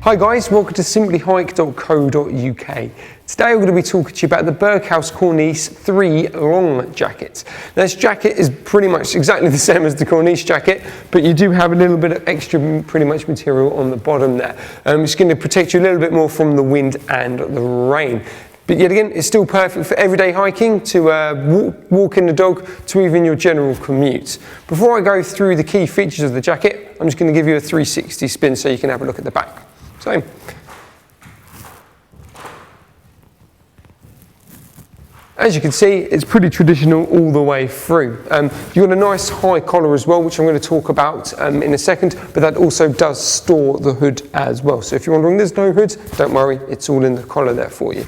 Hi guys, welcome to simplyhike.co.uk. Today I'm going to be talking to you about the Berghaus Cornice 3 long jacket. Now, this jacket is pretty much exactly the same as the Cornice jacket, but you do have a little bit of extra pretty much material on the bottom there. It's going to protect you a little bit more from the wind and the rain. But yet again, it's still perfect for everyday hiking, to walking the dog, to even your general commute. Before I go through the key features of the jacket, I'm just going to give you a 360 spin so you can have a look at the back. So, as you can see, it's pretty traditional all the way through. You've got a nice high collar as well, which I'm going to talk about in a second, but that also does store the hood as well. So if you're wondering there's no hood, don't worry, it's all in the collar there for you.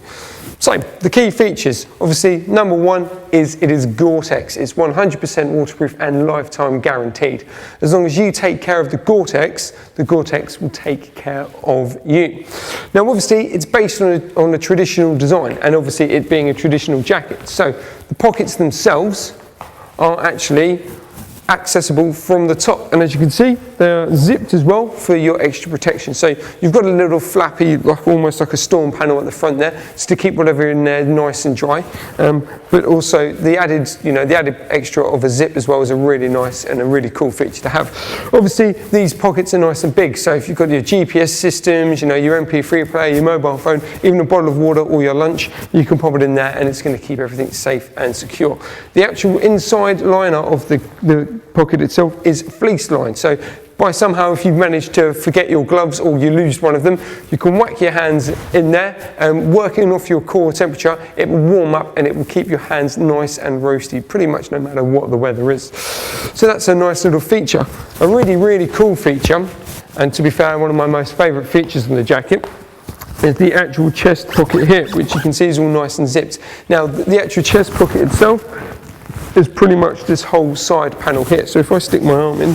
So, the key features, obviously, number one is it is Gore-Tex. It's 100% waterproof and lifetime guaranteed. As long as you take care of the Gore-Tex will take care of you. Now, obviously, it's based on a traditional design, and obviously it being a traditional jacket. So, the pockets themselves are actually accessible from the top, and as you can see, they're zipped as well for your extra protection. So you've got a little flappy, almost like a storm panel at the front there, just to keep whatever in there nice and dry. But also the added extra of a zip as well is a really nice and a really cool feature to have. Obviously, these pockets are nice and big, so if you've got your GPS systems, your MP3 player, your mobile phone, even a bottle of water or your lunch, you can pop it in there, and it's going to keep everything safe and secure. The actual inside liner of the pocket itself is fleece lined, so by somehow if you've managed to forget your gloves or you lose one of them, you can whack your hands in there, and working off your core temperature, it will warm up and it will keep your hands nice and roasty pretty much no matter what the weather is. So that's a nice little feature, a really cool feature, and to be fair, one of my most favourite features in the jacket is the actual chest pocket here, which you can see is all nice and zipped. Now, the actual chest pocket itself is pretty much this whole side panel here. So if I stick my arm in,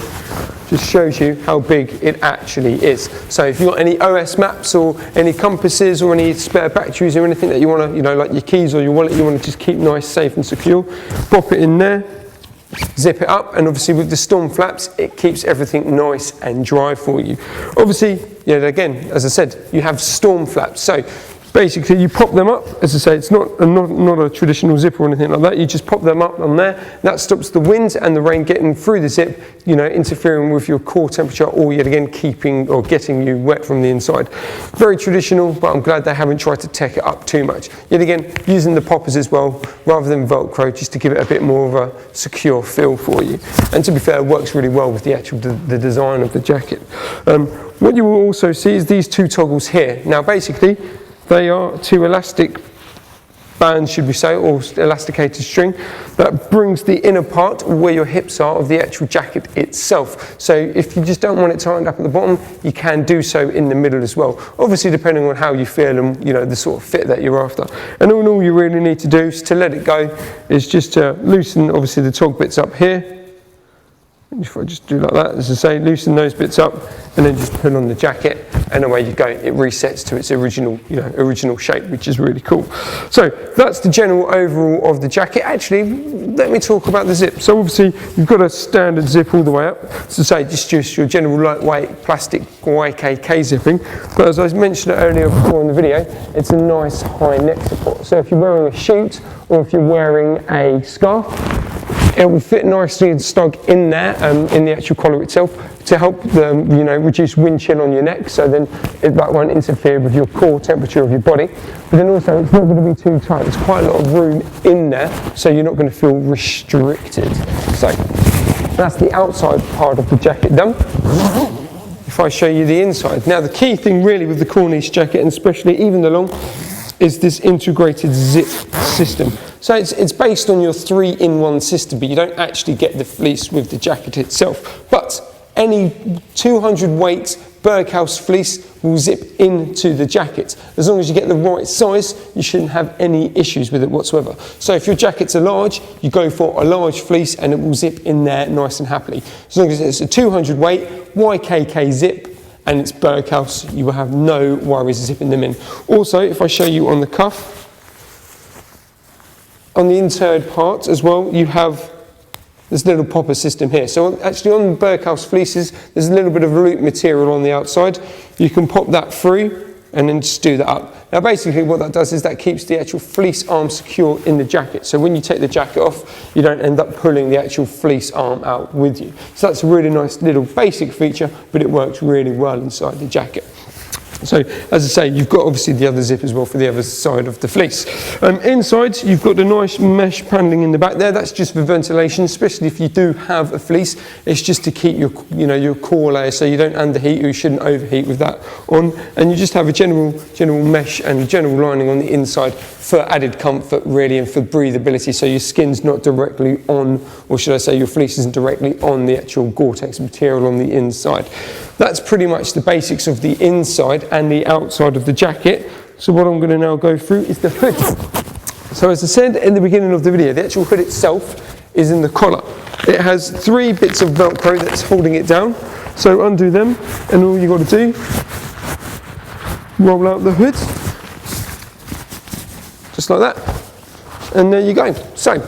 just shows you how big it actually is. So if you've got any OS maps or any compasses or any spare batteries or anything that you want to, like your keys or your wallet, you want to just keep nice, safe and secure, pop it in there, zip it up, and obviously with the storm flaps, it keeps everything nice and dry for you. Obviously, again, as I said, you have storm flaps. So basically, you pop them up. As I say, it's not a traditional zip or anything like that. You just pop them up on there. That stops the wind and the rain getting through the zip, interfering with your core temperature, or yet again keeping or getting you wet from the inside. Very traditional, but I'm glad they haven't tried to tech it up too much. Yet again, using the poppers as well, rather than Velcro, just to give it a bit more of a secure feel for you. And to be fair, it works really well with the actual the design of the jacket. What you will also see is these two toggles here. Now, basically, they are two elastic bands, should we say, or elasticated string that brings the inner part where your hips are of the actual jacket itself. So if you just don't want it tightened up at the bottom, you can do so in the middle as well. Obviously, depending on how you feel and the sort of fit that you're after. And all you really need to do is to let it go is just to loosen obviously the tog bits up here. If I just do like that, as I say, loosen those bits up and then just pull on the jacket, and away you go. It resets to its original shape, which is really cool. So that's the general overall of the jacket. Actually, let me talk about the zip. So obviously you've got a standard zip all the way up. As I say, just your general lightweight plastic YKK zipping. But as I mentioned earlier before in the video, it's a nice high neck support. So if you're wearing a chute or if you're wearing a scarf, it will fit nicely and snug in there, in the actual collar itself, to help reduce wind chill on your neck, so then that won't interfere with your core temperature of your body. But then also, it's not going to be too tight. There's quite a lot of room in there, so you're not going to feel restricted. So that's the outside part of the jacket done. If I show you the inside. Now, the key thing really with the Cornice jacket, and especially even the long, is this integrated zip system. So it's based on your 3-in-1 system, but you don't actually get the fleece with the jacket itself. But any 200 weight Berghaus fleece will zip into the jacket. As long as you get the right size, you shouldn't have any issues with it whatsoever. So if your jackets are large, you go for a large fleece and it will zip in there nice and happily. As long as it's a 200 weight YKK zip, and it's Berghaus, you will have no worries zipping them in. Also, if I show you on the cuff, on the inside part as well, you have this little popper system here. So actually on Berghaus fleeces, there's a little bit of loop material on the outside. You can pop that through and then just do that up. Now basically what that does is that keeps the actual fleece arm secure in the jacket. So when you take the jacket off, you don't end up pulling the actual fleece arm out with you. So that's a really nice little basic feature, but it works really well inside the jacket. So as I say, you've got obviously the other zip as well for the other side of the fleece. Inside, you've got the nice mesh paneling in the back there. That's just for ventilation, especially if you do have a fleece. It's just to keep your, your core layer so you don't underheat, or you shouldn't overheat with that on. And you just have a general mesh and general lining on the inside for added comfort really, and for breathability, so your skin's not directly on, or should I say your fleece isn't directly on the actual Gore-Tex material on the inside. That's pretty much the basics of the inside and the outside of the jacket. So what I'm going to now go through is the hood. So as I said in the beginning of the video, the actual hood itself is in the collar. It has 3 bits of Velcro that's holding it down. So undo them, and all you got to do, roll out the hood, just like that, and there you go. So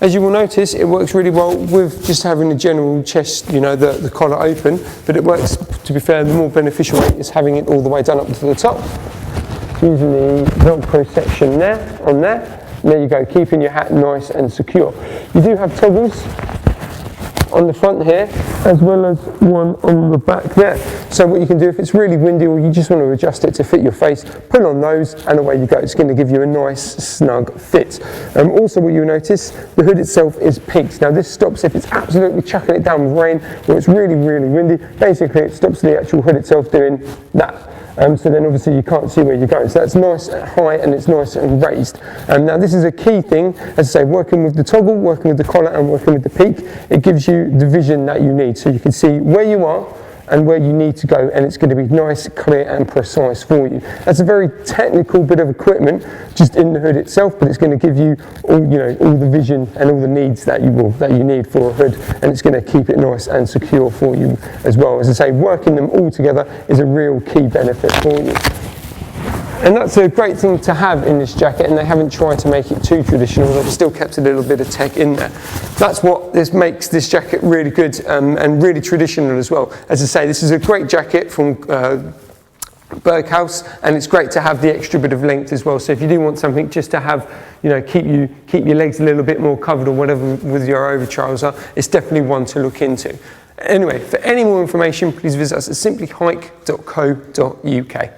as you will notice, it works really well with just having a general chest, the collar open, but it works, to be fair, the more beneficial way is having it all the way done up to the top. Using the Velcro section there, and there you go, keeping your hat nice and secure. You do have toggles on the front here, as well as one on the back there. So what you can do, if it's really windy or you just want to adjust it to fit your face, pull on those and away you go. It's going to give you a nice snug fit. Also what you'll notice, the hood itself is peaked. Now this stops if it's absolutely chucking it down with rain, or it's really, really windy. Basically it stops the actual hood itself doing that. So then obviously you can't see where you're going. So that's nice and high, and it's nice and raised. Now this is a key thing, as I say, working with the toggle, working with the collar and working with the peak, it gives you the vision that you need. So you can see where you are and where you need to go, and it's going to be nice, clear and precise for you. That's a very technical bit of equipment just in the hood itself, but it's going to give you all, all the vision and all the needs that you need for a hood, and it's going to keep it nice and secure for you as well. As I say, working them all together is a real key benefit for you. And that's a great thing to have in this jacket, and they haven't tried to make it too traditional, they've still kept a little bit of tech in there. That's what makes this jacket really good and really traditional as well. As I say, this is a great jacket from Berghaus, and it's great to have the extra bit of length as well. So if you do want something just to have, keep your legs a little bit more covered or whatever with your over trouser, it's definitely one to look into. Anyway, for any more information, please visit us at simplyhike.co.uk.